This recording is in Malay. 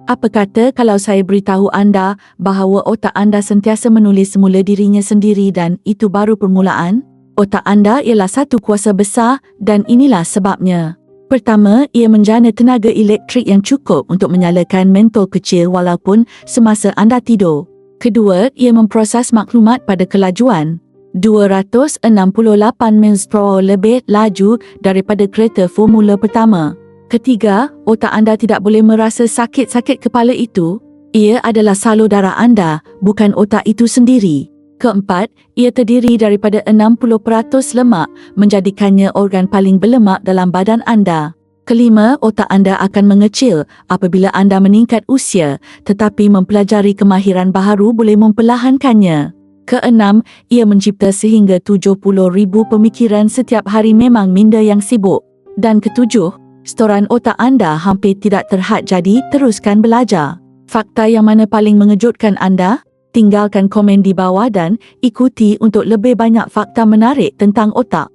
Apa kata kalau saya beritahu anda bahawa otak anda sentiasa menulis semula dirinya sendiri dan itu baru permulaan? Otak anda ialah satu kuasa besar dan inilah sebabnya. Pertama, ia menjana tenaga elektrik yang cukup untuk menyalakan mentol kecil walaupun semasa anda tidur. Kedua, ia memproses maklumat pada kelajuan 268 mils per hour lebih laju daripada kereta formula pertama. Ketiga, otak anda tidak boleh merasa sakit-sakit kepala itu. Ia adalah salur darah anda, bukan otak itu sendiri. Keempat, ia terdiri daripada 60% lemak, menjadikannya organ paling berlemak dalam badan anda. Kelima, otak anda akan mengecil apabila anda meningkat usia, tetapi mempelajari kemahiran baharu boleh memperlahankannya. Keenam, ia mencipta sehingga 70,000 pemikiran setiap hari memang minda yang sibuk. Dan ketujuh, storan otak anda hampir tidak terhad, jadi teruskan belajar. Fakta yang mana paling mengejutkan anda? Tinggalkan komen di bawah dan ikuti untuk lebih banyak fakta menarik tentang otak.